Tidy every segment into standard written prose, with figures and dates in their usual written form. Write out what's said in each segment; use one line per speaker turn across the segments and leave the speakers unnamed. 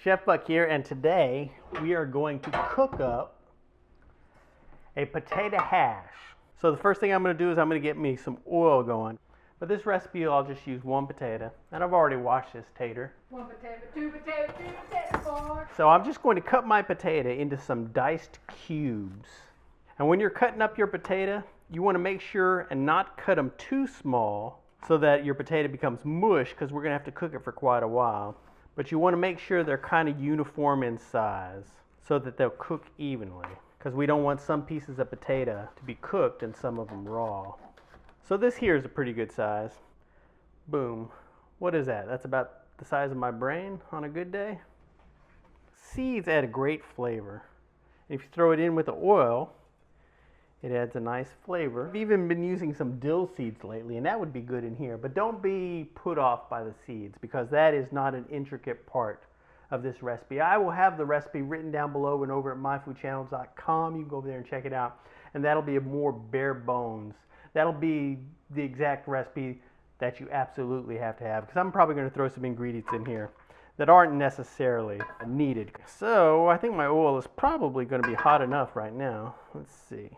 Chef Buck here, and today we are going to cook up a potato hash. So the first thing I'm going to do is I'm going to get me some oil going. For this recipe, I'll just use one potato, and I've already washed this tater.
One potato, two potato, three potato, four.
So I'm just going to cut my potato into some diced cubes. And when you're cutting up your potato, you want to make sure and not cut them too small so that your potato becomes mush, because we're going to have to cook it for quite a while. But you want to make sure they're kind of uniform in size so that they'll cook evenly, because we don't want some pieces of potato to be cooked and some of them raw. So this here is a pretty good size. Boom. What is that? That's about the size of my brain on a good day. Seeds add a great flavor. If you throw it in with the oil, it adds a nice flavor. I've even been using some dill seeds lately, and that would be good in here. But don't be put off by the seeds, because that is not an intricate part of this recipe. I will have the recipe written down below and over at myfoodchannels.com. You can go over there and check it out. And that'll be a more bare bones. That'll be the exact recipe that you absolutely have to have, because I'm probably going to throw some ingredients in here that aren't necessarily needed. So I think my oil is probably going to be hot enough right now. Let's see.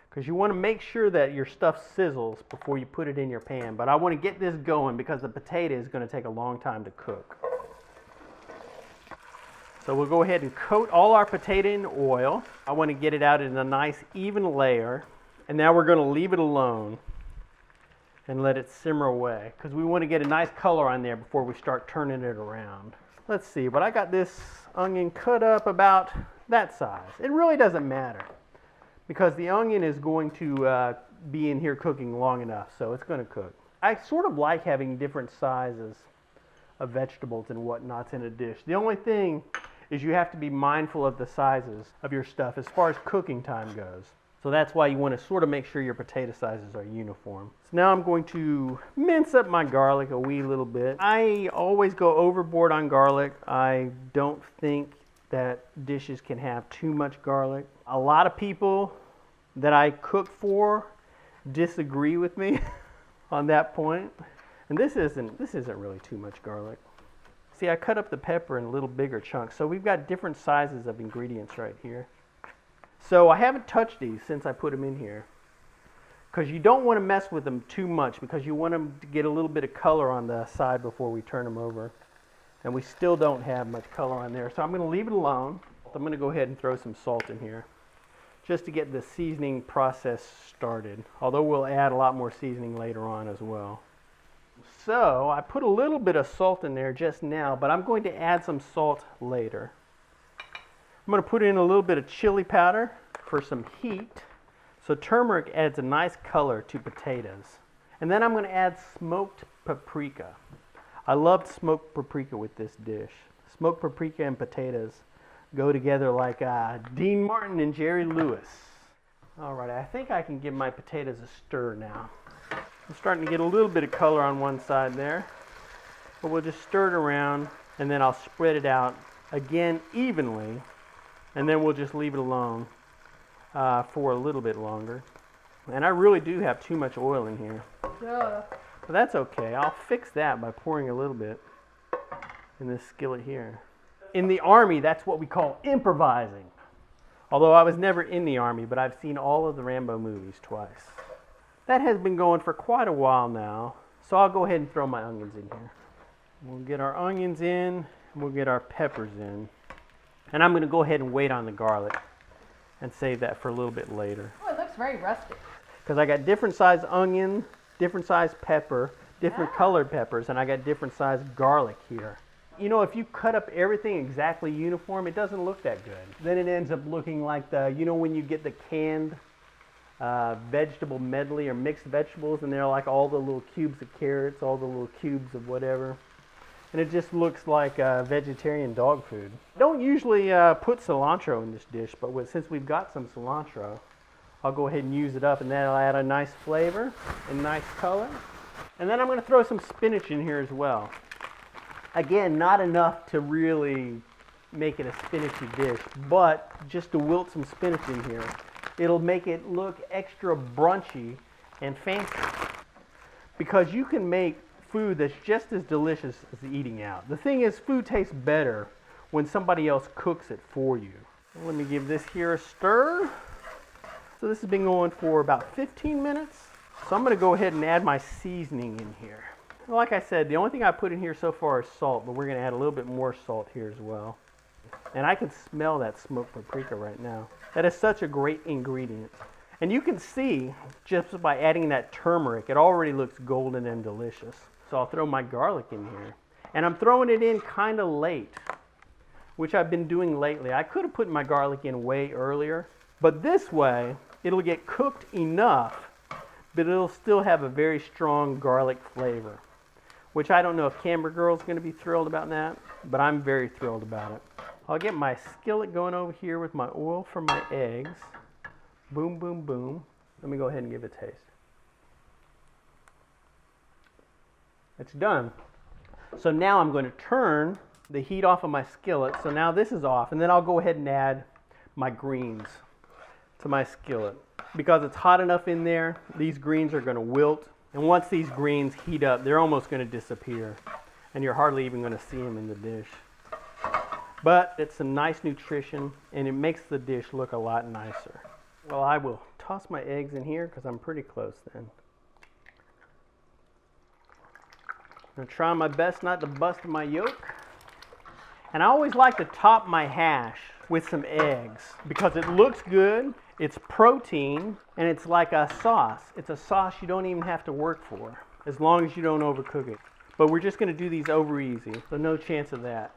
Because you want to make sure that your stuff sizzles before you put it in your pan. But I want to get this going because the potato is going to take a long time to cook. So we'll go ahead and coat all our potato in oil. I want to get it out in a nice even layer. And now we're going to leave it alone and let it simmer away, because we want to get a nice color on there before we start turning it around. Let's see, but I got this onion cut up about that size. It really doesn't matter, because the onion is going to be in here cooking long enough, so it's going to cook. I sort of like having different sizes of vegetables and whatnots in a dish. The only thing is you have to be mindful of the sizes of your stuff as far as cooking time goes. So that's why you want to sort of make sure your potato sizes are uniform. So now I'm going to mince up my garlic a wee little bit. I always go overboard on garlic. I don't think that dishes can have too much garlic. A lot of people that I cook for disagree with me on that point. And this isn't really too much garlic. See, I cut up the pepper in a little bigger chunks. So we've got different sizes of ingredients right here. So I haven't touched these since I put them in here, because you don't want to mess with them too much, because you want them to get a little bit of color on the side before we turn them over. And we still don't have much color on there, so I'm going to leave it alone. I'm going to go ahead and throw some salt in here just to get the seasoning process started, although we'll add a lot more seasoning later on as well. So I put a little bit of salt in there just now, but I'm going to add some salt later. I'm going to put in a little bit of chili powder for some heat. So turmeric adds a nice color to potatoes. And then I'm going to add smoked paprika. I loved smoked paprika with this dish. Smoked paprika and potatoes go together like Dean Martin and Jerry Lewis. All right, I think I can give my potatoes a stir now. I'm starting to get a little bit of color on one side there. But we'll just stir it around, and then I'll spread it out again evenly. And then we'll just leave it alone for a little bit longer. And I really do have too much oil in here.
Duh.
But that's okay. I'll fix that by pouring a little bit in this skillet here. In the Army, that's what we call improvising. Although I was never in the Army, but I've seen all of the Rambo movies twice. That has been going for quite a while now. So I'll go ahead and throw my onions in here. We'll get our onions in, and we'll get our peppers in. And I'm going to go ahead and wait on the garlic and save that for a little bit later.
Oh, it looks very rustic.
Because I got different size onion, different size pepper, different colored peppers, and I got different size garlic here. You know, if you cut up everything exactly uniform, it doesn't look that good. Then it ends up looking like when you get the canned vegetable medley or mixed vegetables, and they're like all the little cubes of carrots, all the little cubes of whatever. And it just looks like vegetarian dog food. Don't usually put cilantro in this dish, but since we've got some cilantro, I'll go ahead and use it up, and that'll add a nice flavor and nice color. And then I'm going to throw some spinach in here as well. Again, not enough to really make it a spinachy dish, but just to wilt some spinach in here, it'll make it look extra brunchy and fancy. because you can make food that's just as delicious as eating out. The thing is, food tastes better when somebody else cooks it for you. Let me give this here a stir. So this has been going for about 15 minutes. So I'm going to go ahead and add my seasoning in here. Like I said, the only thing I put in here so far is salt, but we're going to add a little bit more salt here as well. And I can smell that smoked paprika right now. That is such a great ingredient. And you can see, just by adding that turmeric, it already looks golden and delicious. So I'll throw my garlic in here. And I'm throwing it in kind of late, which I've been doing lately. I could have put my garlic in way earlier, but this way, it'll get cooked enough, but it'll still have a very strong garlic flavor, which I don't know if Camber Girl's going to be thrilled about that, but I'm very thrilled about it. I'll get my skillet going over here with my oil for my eggs. Boom, boom, boom. Let me go ahead and give it a taste. It's done. So now I'm going to turn the heat off of my skillet. So now this is off, and then I'll go ahead and add my greens to my skillet. Because it's hot enough in there, these greens are going to wilt. And once these greens heat up, they're almost going to disappear. And you're hardly even going to see them in the dish. But it's some nice nutrition, and it makes the dish look a lot nicer. Well, I will toss my eggs in here because I'm pretty close then. I'm going to try my best not to bust my yolk. And I always like to top my hash with some eggs because it looks good, it's protein, and it's like a sauce. It's a sauce you don't even have to work for, as long as you don't overcook it. But we're just going to do these over easy, so no chance of that.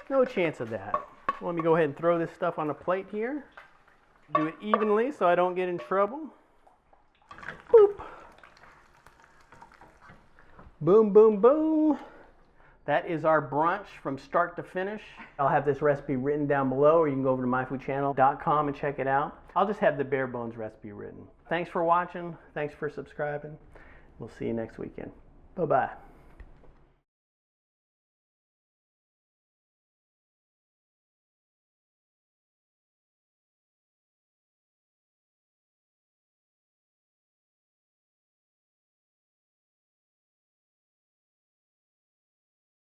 No chance of that. Let me go ahead and throw this stuff on a plate here. Do it evenly so I don't get in trouble. Boop. Boom, boom, boom. That is our brunch from start to finish. I'll have this recipe written down below, or you can go over to myfoodchannel.com and check it out. I'll just have the bare bones recipe written. Thanks for watching. Thanks for subscribing. We'll see you next weekend. Bye-bye.